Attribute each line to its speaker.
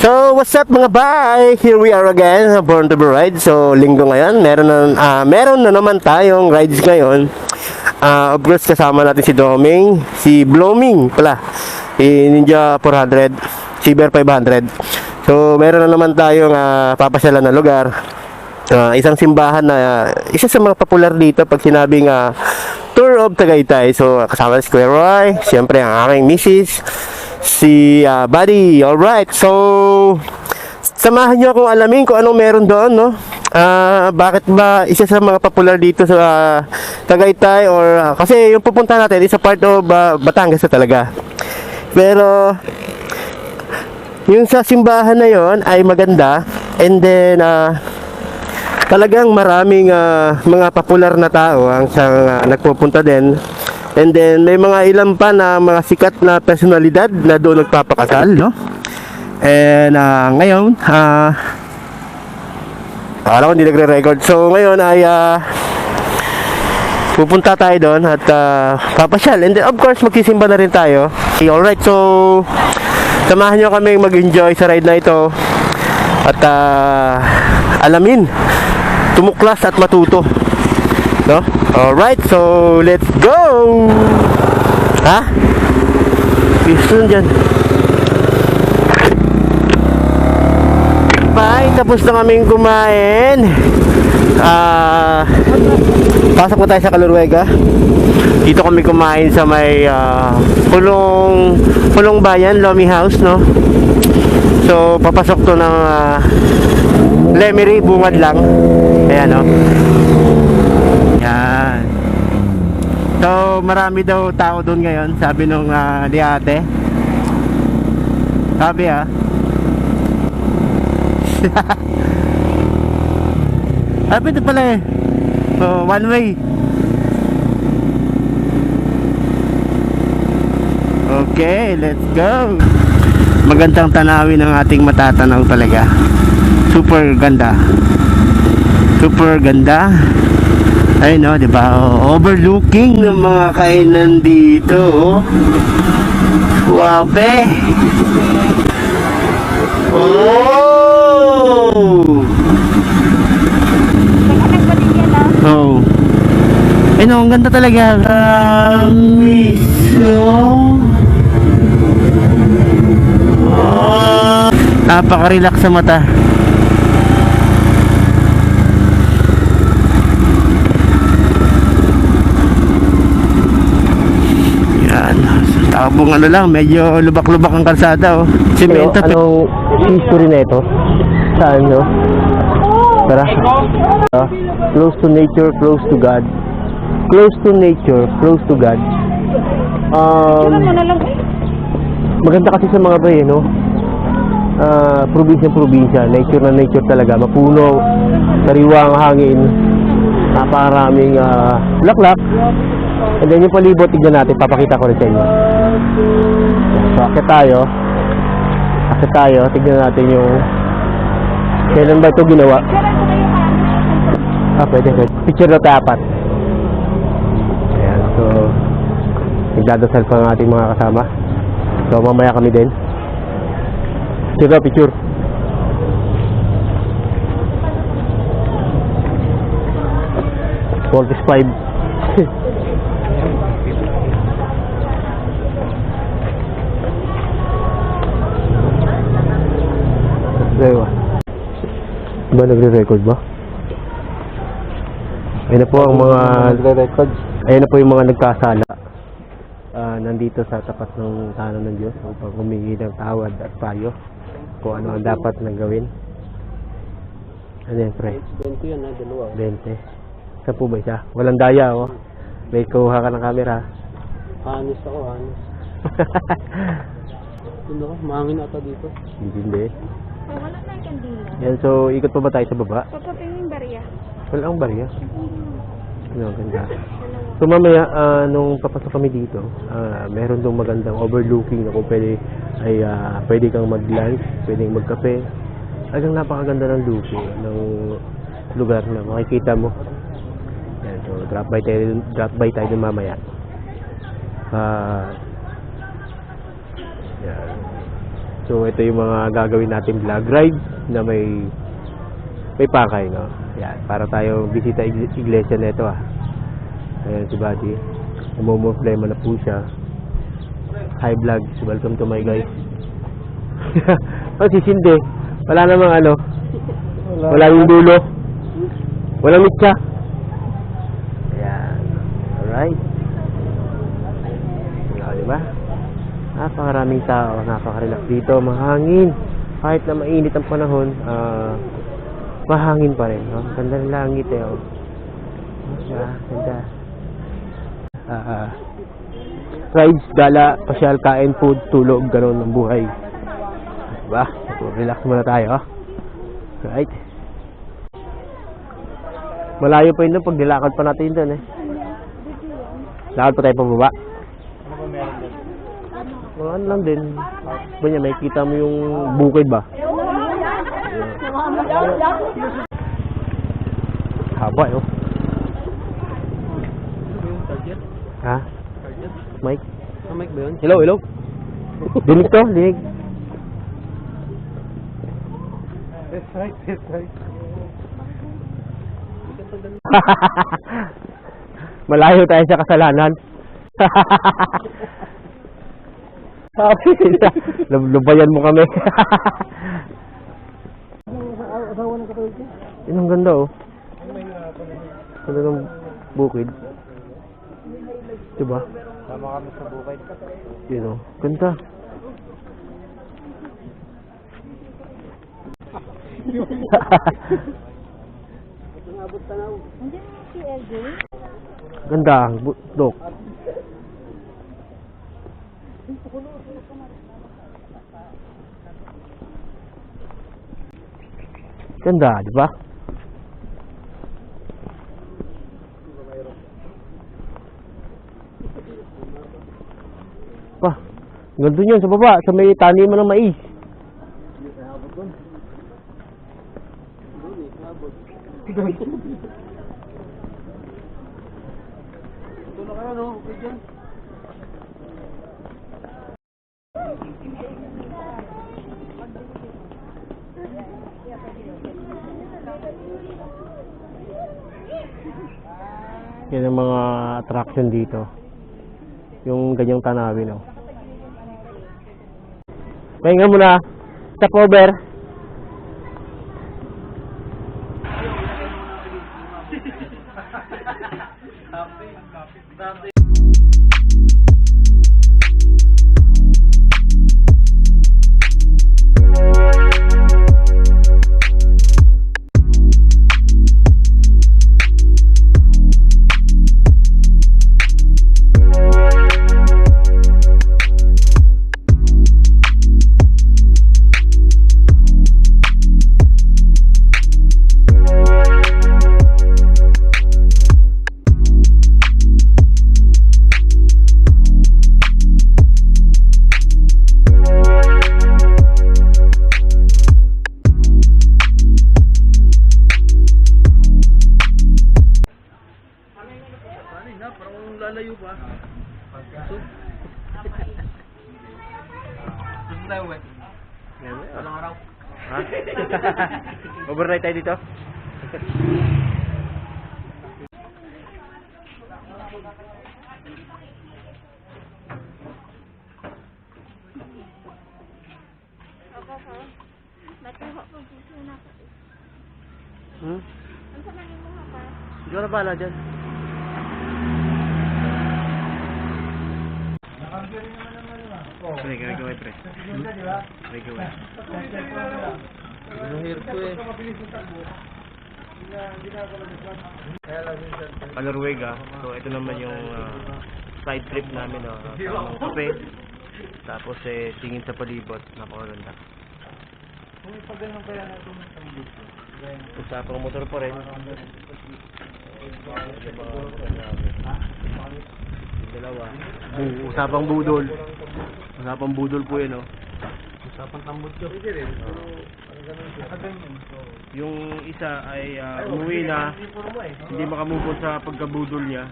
Speaker 1: So, what's up mga bay? Here we are again, Born to be Ride. So, linggo ngayon, meron na naman tayong rides ngayon. Of course, kasama natin si Doming, si Blooming pala, si Ninja 400, si Bear 500. So, meron na naman tayong papasyalan na lugar. Isang simbahan na isa sa mga popular dito pag sinabing Tour of Tagaytay. So, kasama si Kuya Roy, siyempre ang aking misis, si Buddy. Alright, so samahan nyo akong alamin kung anong meron doon, no? Bakit ba isa sa mga popular dito sa Tagaytay, or kasi yung pupunta natin is a part of Batangas na talaga. Pero yung sa simbahan na yon ay maganda, and then talagang maraming mga popular na tao ang nagpupunta din. And then may mga ilan pa na mga sikat na personalidad na doon nagpapakasal, no? And ngayon, akala ko hindi nagre-record. So ngayon ay pupunta tayo doon at papasyal. And then of course magsisimba na rin tayo. Okay, alright, so samahan nyo kami mag-enjoy sa ride na ito. At alamin, tumuklas at matuto, no? Alright, so let's go! Ha? Gusto dyan. Bye, tapos na kaming kumain. Pasok na tayo sa Calooruega. Dito kami kumain sa may Pulong Bayan, Lomi House, no? So, papasok to ng Lemery, bungad lang. Ayan, no? Yan. So, marami daw tao doon ngayon, sabi nung di ate. Sabi sabi ito pala eh. So, one way. Okay, let's go. Magandang tanawin ang ating matatanaw talaga. Super ganda. Super ganda. Ay no, di ba? Overlooking ng mga kainan dito. Wape. Oh! Oh. Ay no, ang ganda talaga. Napaka-relax sa mata. Yan. Tabong ano lang, medyo lubak-lubak ang kalsada, oh. Semento. Anong history na ito? Saan, no? Tara. Close to nature, close to God. Close to nature, close to God. Maganda kasi sa mga bay, no? Probinsya, nature na nature talaga, mapuno, sariwa ang hangin, napakaraming laklak. And then yung palibot, tignan natin, papakita ko rin sa inyo. So akit tayo, tignan natin yung kailan ba ito ginawa. Pwede. Picture na tapat. Ayan, so nagdadasal pa ng ating mga kasama. So mamaya kami din. Picture. $45. Ba nagre-record ba? Ayun na po ang mga nagre-record. Ayun na po yung mga nagkasala. Nandito sa tapat ng tahanan ng Diyos upang humingi ng tawad at payo kung ano ang dapat nang gawin. Ano yan, pre? 20 yan, dalawa. 20. Saan po ba isa? Walang daya, oh. May kuha ka ng camera. Hanis ako, hanis. Hindi ako, mahangin ata dito. Hindi.
Speaker 2: Wala na yung kandila.
Speaker 1: Yan, so ikot pa ba tayo sa baba?
Speaker 2: Papating yung barya.
Speaker 1: Wala ang barya. Ano, ganda. So mamaya, nung papasok kami dito, meron dong magandang overlooking na kung pwede ay pwede kang mag-lunch, pwedeng magkape. Talagang napakaganda ng looking ng lugar na makikita mo. Yan, so drop by tayo dun mamaya. Yan. So So ito yung mga gagawin natin vlog ride na may pakay, no? Yan, para tayo bisita iglesia nito ah. Ayan si Buddy. Namumuflema na po siya. Hi vlog, welcome to my guys. Oh, si Cindy. Wala namang ano. Wala yung dulo. Walang mitya. Ayan. Alright. Ayan, diba? Napakaraming tao. Napakarelax dito. Mahangin. Kahit na mainit ang panahon, mahangin pa rin. No? Ganda ng langit eh. Oh. Diba? Ganda. Rides, gala, pasyal, kain, food, tulog, gano'n ang buhay. Diba? So, relax muna tayo. Right? Malayo pa yun doon pag nilakad pa natin doon eh. Lakad pa tayo pababa.
Speaker 3: Ano ba meron doon?
Speaker 1: Mga ano lang din. Ba niya, may kita mo yung bukid ba? Haba yun. Ha? Mike?
Speaker 3: Mike ba yun?
Speaker 1: Hello, hello. Dinig to, dinig.
Speaker 3: That's right, that's right.
Speaker 1: Malayo tayo sa kasalanan. Sabi nila, lubayan mo kami.
Speaker 3: Asawa ng katolik ko?
Speaker 1: Yun ang ganda oh. Ganda ng bukid. Diba?
Speaker 3: Sama kami sa bukid.
Speaker 1: Yun oh. Ganda.
Speaker 2: Nandiyan yung si LJ.
Speaker 1: Ganda. Dok. Ganda, di ba? Pa, ganda yun sa baba, sa may taniman ng mais.
Speaker 3: Ito na kayo, no? Okay dyan.
Speaker 1: Yan ang mga attraction dito. Yung ganyang tanawin, oh. Pahinga muna. Step over.
Speaker 3: Parang lalayo pa. Gusto tayo, wet. Walang araw.
Speaker 1: Ha? Overnight tayo dito?
Speaker 2: Ako ko. Natuho ko dito na ako.
Speaker 1: Hmm?
Speaker 2: Ang sa manin mo ka?
Speaker 1: Hindi ko na bahala dyan. May gawin pre. May gawin.
Speaker 3: Mahirap ko eh.
Speaker 1: Panorwega. So ito naman yung side trip namin, no. Tamang kape. Tapos tingin sa palibot, napakaganda. Usapang motor pa rin. Dalawa. Usapang budol. Usapang budol po yun, no.
Speaker 3: Usapang tambot ko.
Speaker 1: Yung isa ay umuwi na, hindi makamove on sa pagkabudol niya.